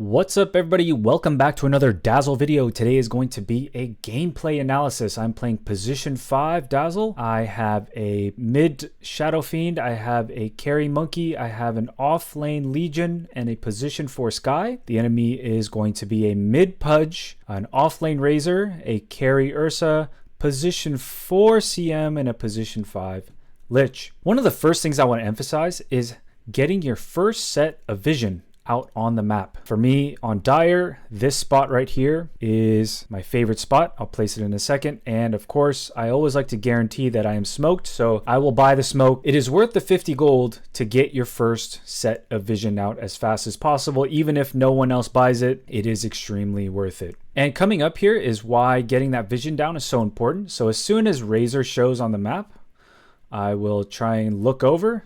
What's up everybody, welcome back to another Dazzle video. Today is going to be a gameplay analysis. I'm playing position 5 Dazzle. I have a mid Shadow Fiend, I have a carry Monkey, I have an off lane Legion, and a position 4 Skye. The enemy is going to be a mid Pudge, an off lane Razor, a carry Ursa, position 4 CM, and a position 5 Lich. One of the first things I want to emphasize is getting your first set of vision out on the map. For me on Dire, this spot right here is my favorite spot. I'll place it in a second. And of course, I always like to guarantee that I am smoked, so I will buy the smoke. It is worth the 50 gold to get your first set of vision out as fast as possible. Even if no one else buys it, it is extremely worth it. And coming up here is why getting that vision down is so important. So as soon as Razor shows on the map, I will try and look over,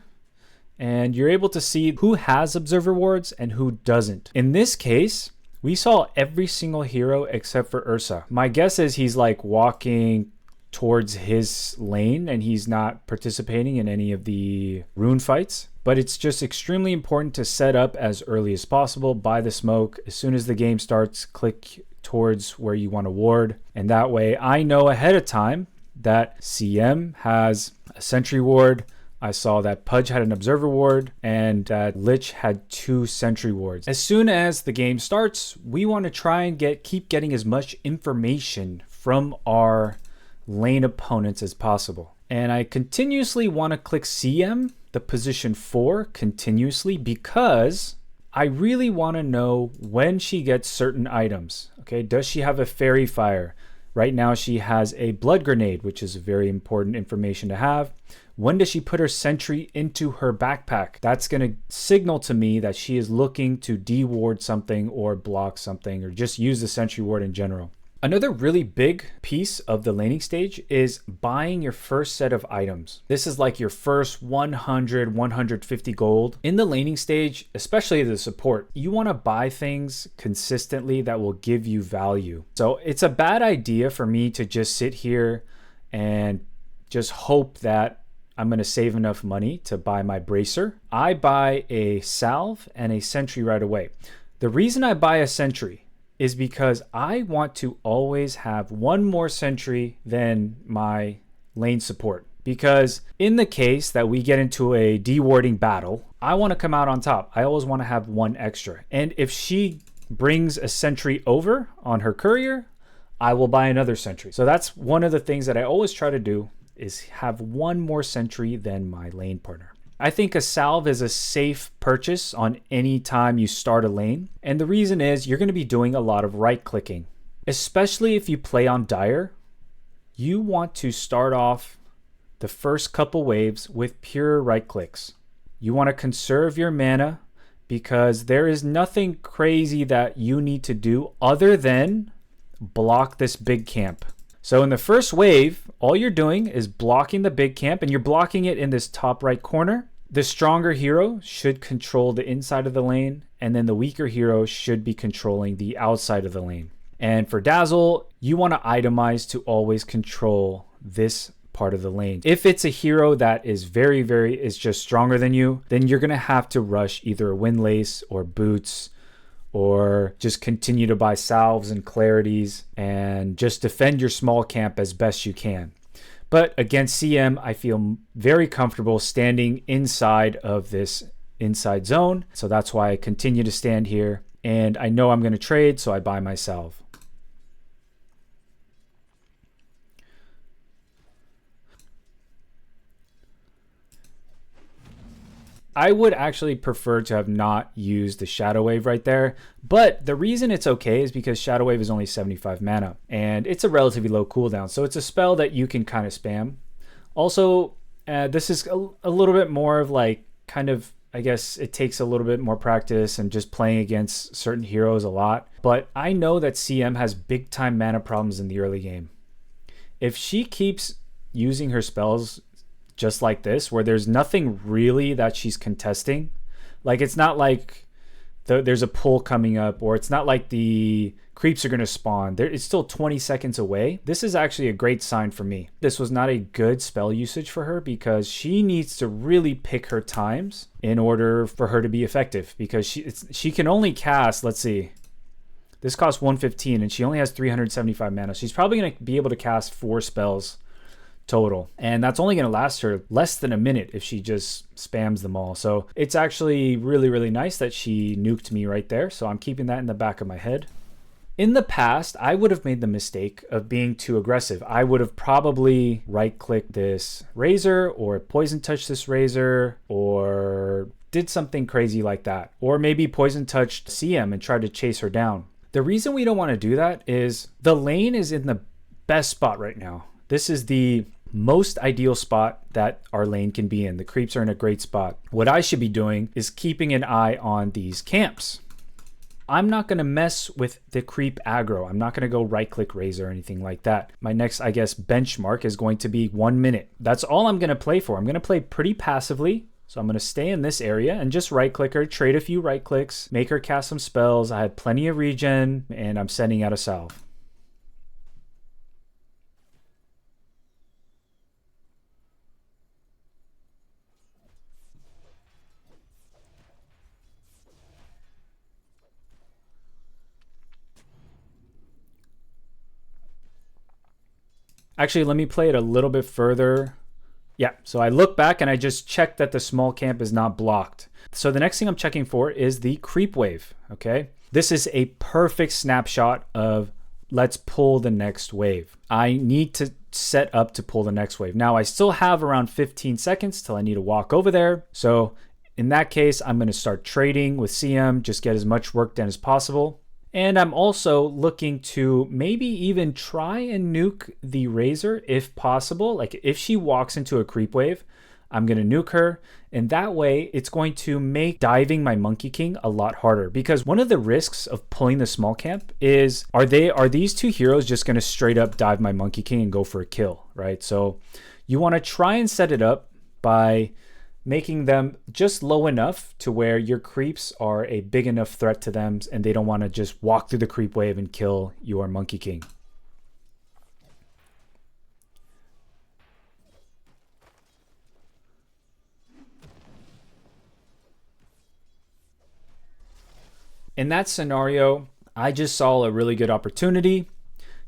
and you're able to see who has observer wards and who doesn't. In this case, we saw every single hero except for Ursa. My guess is he's like walking towards his lane and he's not participating in any of the rune fights. But it's just extremely important to set up as early as possible, buy the smoke. As soon as the game starts, click towards where you want to ward. And that way I know ahead of time that CM has a sentry ward, I saw that Pudge had an observer ward, and that Lich had 2 sentry wards. As soon as the game starts, we want to try and keep getting as much information from our lane opponents as possible. And I continuously want to click CM, the position 4, continuously, because I really want to know when she gets certain items. Okay, does she have a fairy fire? Right now she has a blood grenade, which is very important information to have. When does she put her sentry into her backpack? That's going to signal to me that she is looking to de-ward something or block something or just use the sentry ward in general. Another really big piece of the laning stage is buying your first set of items. This is like your first 100, 150 gold. In the laning stage, especially the support, you want to buy things consistently that will give you value. So it's a bad idea for me to just sit here and just hope that I'm going to save enough money to buy my bracer. I buy a salve and a sentry right away. The reason I buy a sentry is because I want to always have one more sentry than my lane support. Because in the case that we get into a dewarding battle, I want to come out on top. I always want to have one extra. And if she brings a sentry over on her courier, I will buy another sentry. So that's one of the things that I always try to do, is have one more sentry than my lane partner. I think a salve is a safe purchase on any time you start a lane. And the reason is you're going to be doing a lot of right clicking. Especially if you play on Dire, you want to start off the first couple waves with pure right clicks. You want to conserve your mana because there is nothing crazy that you need to do other than block this big camp. So in the first wave, all you're doing is blocking the big camp, and you're blocking it in this top right corner. The stronger hero should control the inside of the lane, and then the weaker hero should be controlling the outside of the lane. And for Dazzle, you want to itemize to always control this part of the lane. If it's a hero that is is just stronger than you, then you're going to have to rush either a windlace or boots, or just continue to buy salves and clarities and just defend your small camp as best you can. But against CM, I feel very comfortable standing inside of this inside zone. So that's why I continue to stand here. And I know I'm going to trade, so I buy my salve. I would actually prefer to have not used the Shadow Wave right there, but the reason it's okay is because Shadow Wave is only 75 mana, and it's a relatively low cooldown, so it's a spell that you can kind of spam. Also, this is a little bit more of like kind of, I guess it takes a little bit more practice and just playing against certain heroes a lot, but I know that CM has big time mana problems in the early game. If she keeps using her spells just like this, where there's nothing really that she's contesting, like it's not like there's a pull coming up, or it's not like the creeps are going to spawn. It's still 20 seconds away. This is actually a great sign for me. This was not a good spell usage for her because she needs to really pick her times in order for her to be effective, because she can only cast, let's see, this costs 115 and she only has 375 mana. She's probably going to be able to cast 4 spells total, and that's only going to last her less than a minute if she just spams them all. So it's actually really nice that she nuked me right there, so I'm keeping that in the back of my head. In the past, I would have made the mistake of being too aggressive. I would have probably right-clicked this Razor or poison touched this Razor or did something crazy like that, or maybe poison touched CM and tried to chase her down. The reason we don't want to do that is the lane is in the best spot right now. This is the most ideal spot that our lane can be in. The creeps are in a great spot. What I should be doing is keeping an eye on these camps. I'm not going to mess with the creep aggro. I'm not going to go right-click Razor or anything like that. My next, I guess, benchmark is going to be 1 minute. That's all I'm going to play for. I'm going to play pretty passively. So I'm going to stay in this area and just right-click her, trade a few right-clicks, make her cast some spells. I had plenty of regen, and I'm sending out a salve. Actually, let me play it a little bit further. Yeah, so I look back and I just checked that the small camp is not blocked. So the next thing I'm checking for is the creep wave, okay? This is a perfect snapshot of let's pull the next wave. I need to set up to pull the next wave. Now, I still have around 15 seconds till I need to walk over there. So in that case, I'm going to start trading with CM, just get as much work done as possible. And I'm also looking to maybe even try and nuke the Razor if possible. Like if she walks into a creep wave, I'm going to nuke her. And that way it's going to make diving my Monkey King a lot harder, because one of the risks of pulling the small camp is, are these two heroes just going to straight up dive my Monkey King and go for a kill, right? So you want to try and set it up by making them just low enough to where your creeps are a big enough threat to them and they don't want to just walk through the creep wave and kill your Monkey King. In that scenario, I just saw a really good opportunity.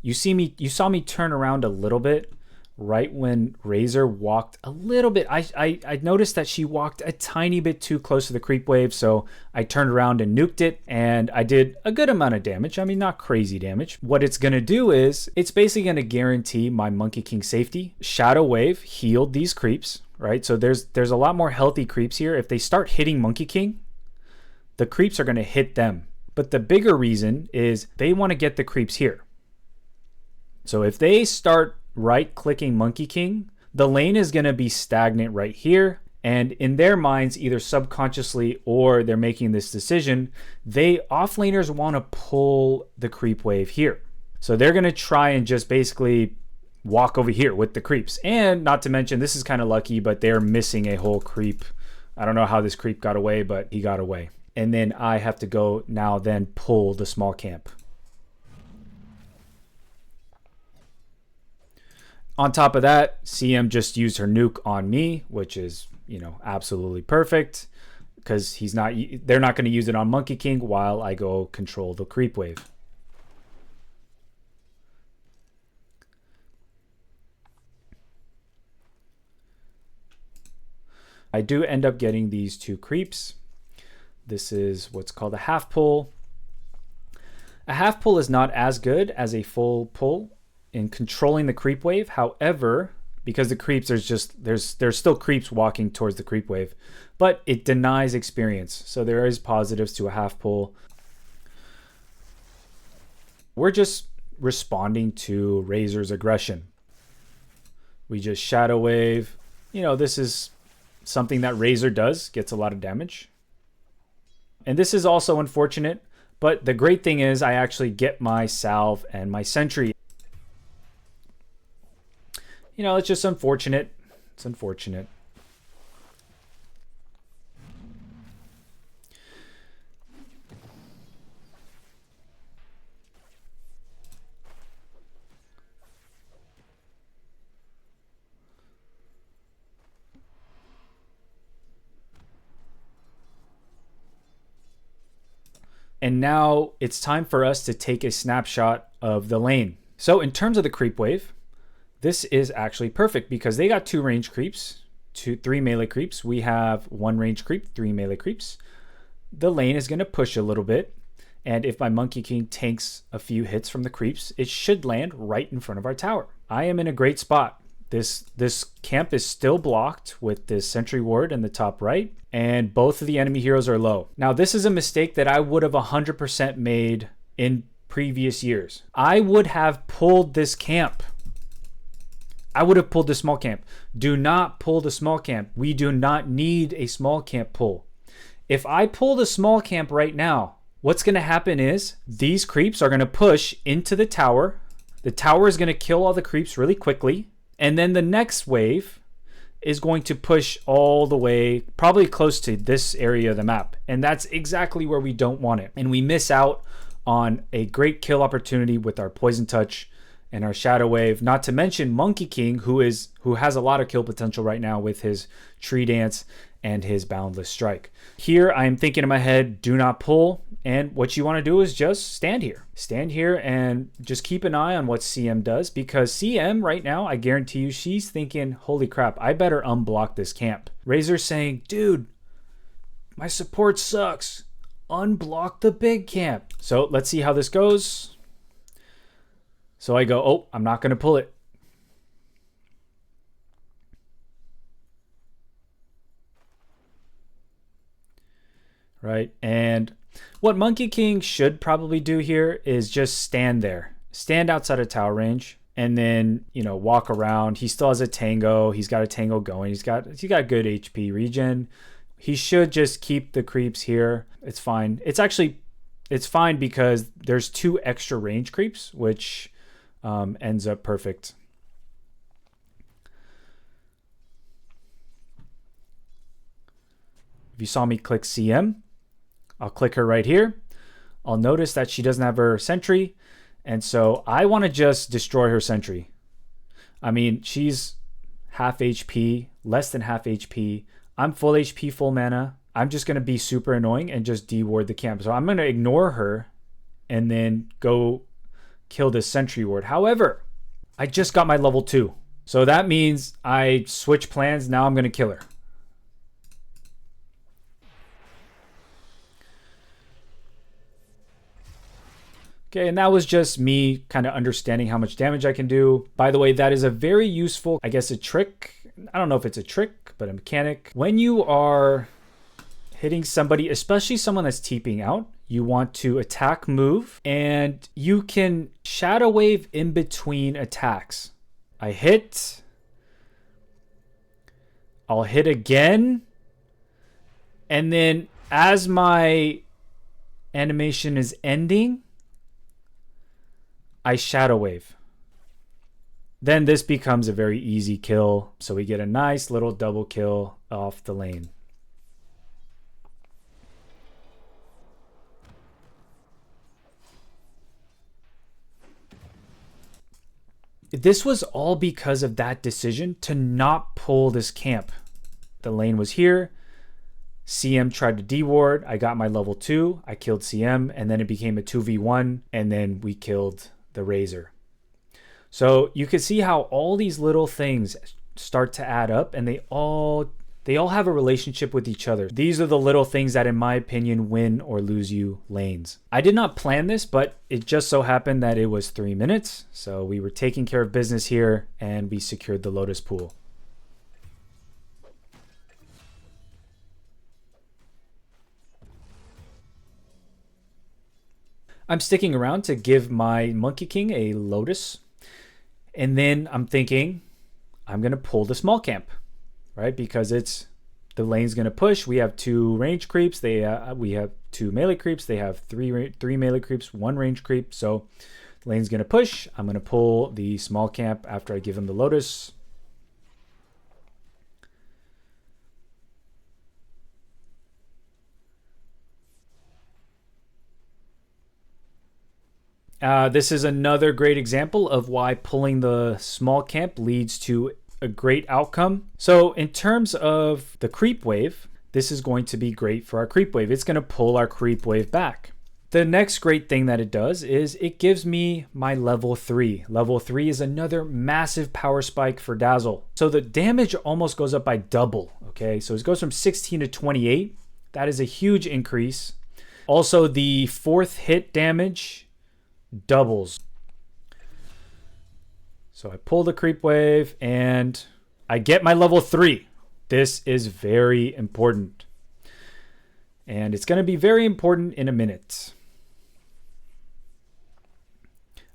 You saw me turn around a little bit right when Razor walked a little bit. I noticed that she walked a tiny bit too close to the creep wave, so I turned around and nuked it, and I did a good amount of damage. I mean, not crazy damage. What it's going to do is, it's basically going to guarantee my Monkey King safety. Shadow Wave healed these creeps, right? So there's a lot more healthy creeps here. If they start hitting Monkey King, the creeps are going to hit them. But the bigger reason is they want to get the creeps here. So if they start right-clicking Monkey King, the lane is going to be stagnant right here. And in their minds, either subconsciously or they're making this decision, offlaners want to pull the creep wave here. So they're going to try and just basically walk over here with the creeps. And not to mention, this is kind of lucky, but they're missing a whole creep. I don't know how this creep got away, but he got away. And then I have to go now then pull the small camp. On top of that, CM just used her nuke on me, which is, absolutely perfect, because they're not going to use it on Monkey King while I go control the creep wave. I do end up getting these 2 creeps. This is what's called a half pull. A half pull is not as good as a full pull in controlling the creep wave. However, because the creeps, there's still creeps walking towards the creep wave, but it denies experience. So there is positives to a half pull. We're just responding to Razor's aggression. We just Shadow Wave. This is something that Razor does, gets a lot of damage. And this is also unfortunate, but the great thing is I actually get my salve and my sentry. It's just unfortunate. It's unfortunate. And now it's time for us to take a snapshot of the lane. So in terms of the creep wave, this is actually perfect because they got 2 range creeps, 3 melee creeps. We have 1 range creep, 3 melee creeps. The lane is going to push a little bit. And if my Monkey King tanks a few hits from the creeps, it should land right in front of our tower. I am in a great spot. This camp is still blocked with this sentry ward in the top right, and both of the enemy heroes are low. Now, this is a mistake that I would have 100% made in previous years. I would have pulled this camp. I would have pulled the small camp. Do not pull the small camp. We do not need a small camp pull. If I pull the small camp right now, what's going to happen is these creeps are going to push into the tower. The tower is going to kill all the creeps really quickly. And then the next wave is going to push all the way, probably close to this area of the map. And that's exactly where we don't want it. And we miss out on a great kill opportunity with our Poison Touch and our Shadow Wave. Not to mention Monkey King, who has a lot of kill potential right now with his Tree Dance and his Boundless Strike. Here, I am thinking in my head, do not pull. And what you want to do is just stand here. Stand here and just keep an eye on what CM does, because CM right now, I guarantee you, she's thinking, holy crap, I better unblock this camp. Razor's saying, dude, my support sucks. Unblock the big camp. So let's see how this goes. So I go, oh, I'm not going to pull it. Right, and what Monkey King should probably do here is just stand there. Stand outside of tower range and then, walk around. He still has a tango. He's got a tango going. He's got good HP regen. He should just keep the creeps here. It's fine. It's fine because there's 2 extra range creeps, which ends up perfect. If you saw me click CM, I'll click her right here. I'll notice that she doesn't have her sentry. And so I want to just destroy her sentry. I mean, she's half HP, less than half HP. I'm full HP, full mana. I'm just going to be super annoying and just deward the camp. So I'm going to ignore her and then go kill this sentry ward. However, I just got my level 2. So that means I switch plans. Now I'm going to kill her. Okay, and that was just me kind of understanding how much damage I can do. By the way, that is a very useful, I guess, a trick. I don't know if it's a trick, but a mechanic. When you are hitting somebody, especially someone that's TPing out, you want to attack, move, and you can Shadow Wave in between attacks. I hit. I'll hit again. And then as my animation is ending, I Shadow Wave. Then this becomes a very easy kill. So we get a nice little double kill off the lane. This was all because of that decision to not pull this camp. The lane was here. CM tried to deward. I got my level 2. I killed CM, and then it became a 2v1, and then we killed the Razor. So you can see how all these little things start to add up, and they all have a relationship with each other. These are the little things that, in my opinion, win or lose you lanes. I did not plan this, but it just so happened that it was 3 minutes. So we were taking care of business here, and we secured the Lotus Pool. I'm sticking around to give my Monkey King a Lotus. And then I'm thinking, I'm going to pull the small camp, right? Because the lane's going to push. We have 2 range creeps. We have 2 melee creeps. They have 3 melee creeps, 1 range creep. So the lane's going to push. I'm going to pull the small camp after I give him the Lotus. This is another great example of why pulling the small camp leads to a great outcome. So in terms of the creep wave, this is going to be great for our creep wave. It's going to pull our creep wave back. The next great thing that it does is it gives me my level 3. Level 3 is another massive power spike for Dazzle. So the damage almost goes up by double, okay? So it goes from 16 to 28. That is a huge increase. Also, the 4th hit damage doubles. So I pull the creep wave and I get my level 3. This is very important. And it's going to be very important in a minute.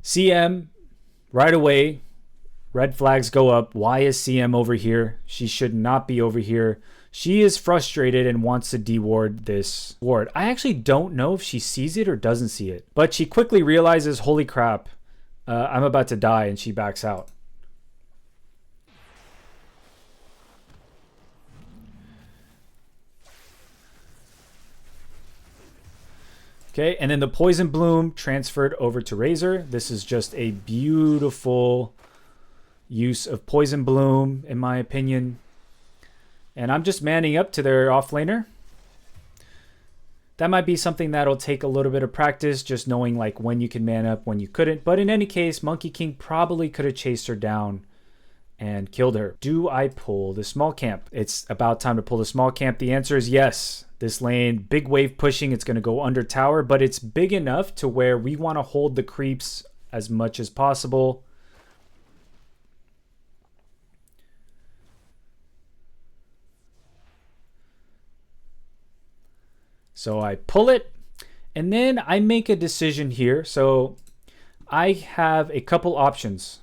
CM, right away, red flags go up. Why is CM over here? She should not be over here. She is frustrated and wants to deward this ward. I actually don't know if she sees it or doesn't see it. But she quickly realizes, holy crap, I'm about to die, and she backs out. Okay, and then the Poison Bloom transferred over to Razor. This is just a beautiful use of Poison Bloom, in my opinion. And I'm just manning up to their offlaner. That might be something that'll take a little bit of practice, just knowing like when you can man up, when you couldn't. But in any case, Monkey King probably could have chased her down and killed her. Do I pull the small camp? It's about time to pull the small camp. The answer is yes. This lane, big wave pushing, it's going to go under tower, but it's big enough to where we want to hold the creeps as much as possible. So I pull it, and then I make a decision here. So I have a couple options.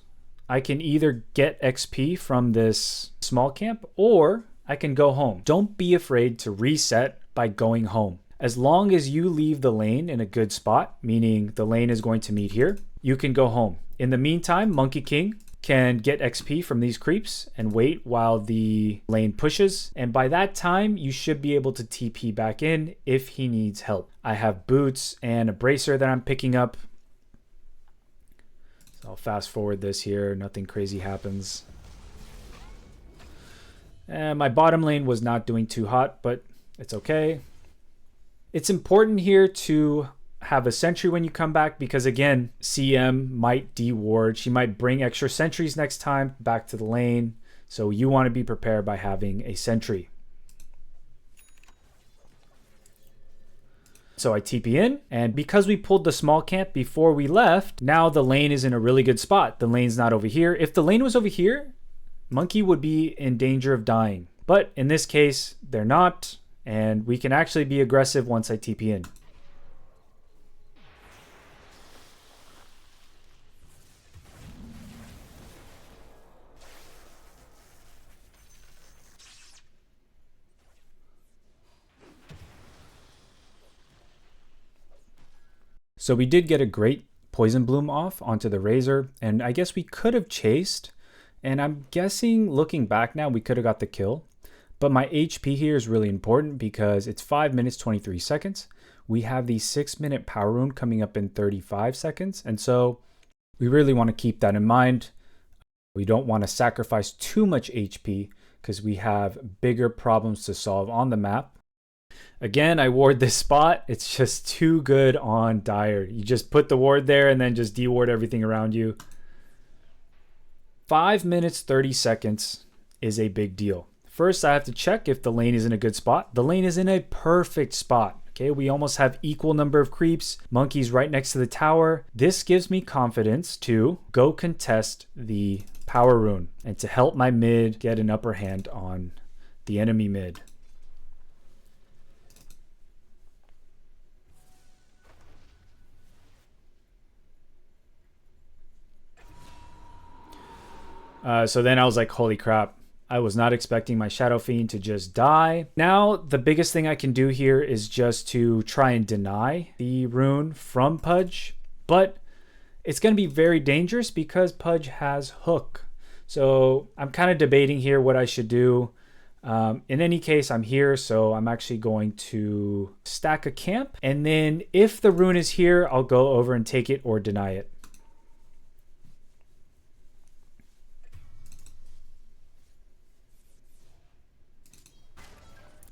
I can either get XP from this small camp, or I can go home. Don't be afraid to reset by going home. As long as you leave the lane in a good spot, meaning the lane is going to meet here, you can go home. In the meantime, Monkey King can get XP from these creeps and wait while the lane pushes. And by that time, you should be able to TP back in if he needs help. I have boots and a bracer that I'm picking up. So I'll fast forward this here. Nothing crazy happens. And my bottom lane was not doing too hot, but it's okay. It's important here to have a sentry when you come back because, again, CM might deward. She might bring extra sentries next time back to the lane. So you want to be prepared by having a sentry. So I TP in, and because we pulled the small camp before we left, now the lane is in a really good spot. The lane's not over here. If the lane was over here, Monkey would be in danger of dying. But in this case, they're not. And we can actually be aggressive once I TP in. So we did get a great Poison Bloom off onto the Razor. And I guess we could have chased. And I'm guessing, looking back now, we could have got the kill. But my HP here is really important because it's 5 minutes, 23 seconds. We have the 6-minute power rune coming up in 35 seconds. And so we really want to keep that in mind. We don't want to sacrifice too much HP because we have bigger problems to solve on the map. Again, I ward this spot. It's just too good on Dire. You just put the ward there and then just deward everything around you. 5 minutes, 30 seconds is a big deal. First, I have to check if the lane is in a good spot. The lane is in a perfect spot. Okay, we almost have equal number of creeps. Monkey's right next to the tower. This gives me confidence to go contest the power rune and to help my mid get an upper hand on the enemy mid. So then I was like, holy crap. I was not expecting my Shadow Fiend to just die. Now, the biggest thing I can do here is just to try and deny the rune from Pudge. But it's going to be very dangerous because Pudge has Hook. So I'm kind of debating here what I should do. In any case, I'm here, so I'm actually going to stack a camp. And then if the rune is here, I'll go over and take it or deny it.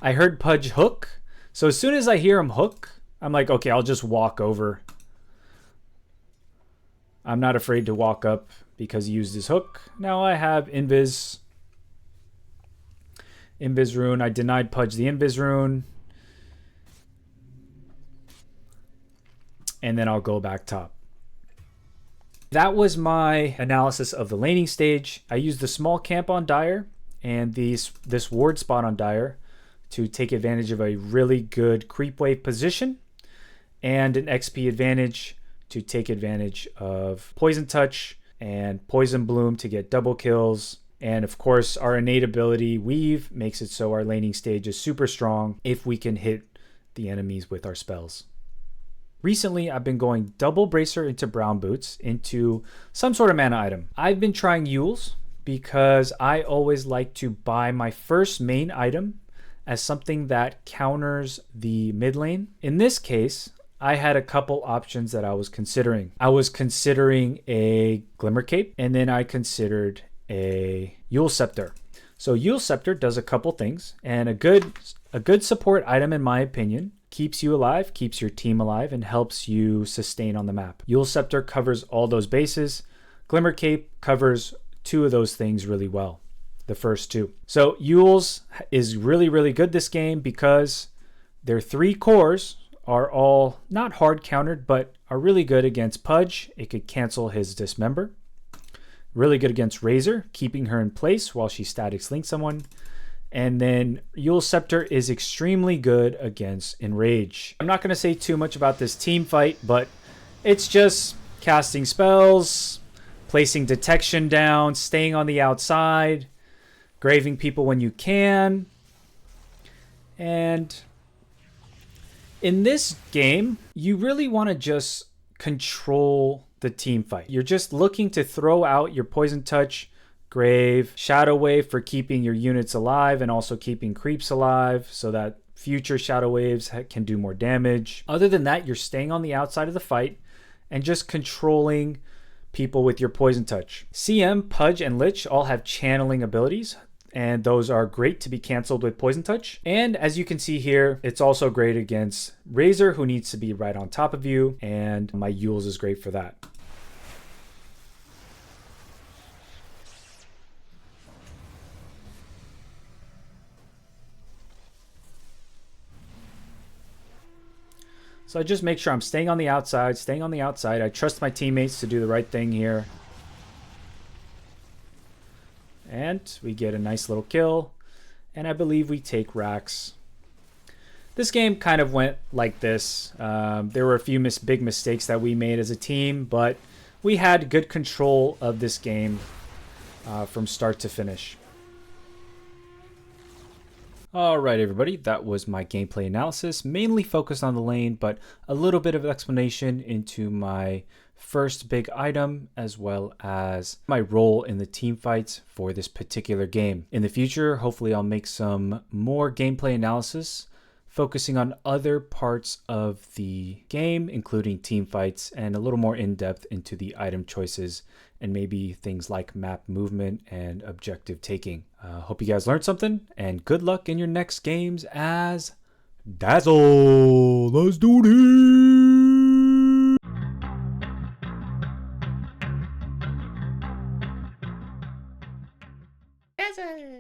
I heard Pudge hook. So as soon as I hear him hook, I'm like, okay, I'll just walk over. I'm not afraid to walk up because he used his hook. Now I have Invis rune. I denied Pudge the Invis rune. And then I'll go back top. That was my analysis of the laning stage. I used the small camp on Dire and this ward spot on Dire to take advantage of a really good creep wave position and an XP advantage to take advantage of Poison Touch and Poison Bloom to get double kills. And of course, our innate ability, Weave, makes it so our laning stage is super strong if we can hit the enemies with our spells. Recently, I've been going double Bracer into Brown Boots into some sort of mana item. I've been trying Yules because I always like to buy my first main item as something that counters the mid lane. In this case, I had a couple options that I was considering. I was considering a Glimmer Cape, and then I considered a Yule Scepter. So Yule Scepter does a couple things, and a good support item, in my opinion, keeps you alive, keeps your team alive, and helps you sustain on the map. Yule Scepter covers all those bases. Glimmer Cape covers two of those things really well, the first two. So Yule's is really, really good this game because their 3 cores are all not hard countered, but are really good against Pudge. It could cancel his Dismember. Really good against Razor, keeping her in place while she static slinks someone. And then Yule Scepter is extremely good against Enrage. I'm not going to say too much about this team fight, but it's just casting spells, placing detection down, staying on the outside, graving people when you can. And in this game, you really want to just control the team fight. You're just looking to throw out your Poison Touch, Grave, Shadow Wave for keeping your units alive and also keeping creeps alive so that future Shadow Waves can do more damage. Other than that, you're staying on the outside of the fight and just controlling people with your Poison Touch. CM, Pudge, and Lich all have channeling abilities, and those are great to be canceled with Poison Touch. And as you can see here, it's also great against Razor, who needs to be right on top of you, and my Yules is great for that. So I just make sure I'm staying on the outside, I trust my teammates to do the right thing here. And we get a nice little kill. And I believe we take racks. This game kind of went like this. There were a few big mistakes that we made as a team, but we had good control of this game from start to finish. Alright everybody, that was my gameplay analysis, mainly focused on the lane, but a little bit of explanation into my first big item, as well as my role in the team fights for this particular game. In the future, hopefully I'll make some more gameplay analysis, focusing on other parts of the game, including team fights, and a little more in-depth into the item choices, and maybe things like map movement and objective taking. Hope you guys learned something, and good luck in your next games as Dazzle. Let's do this!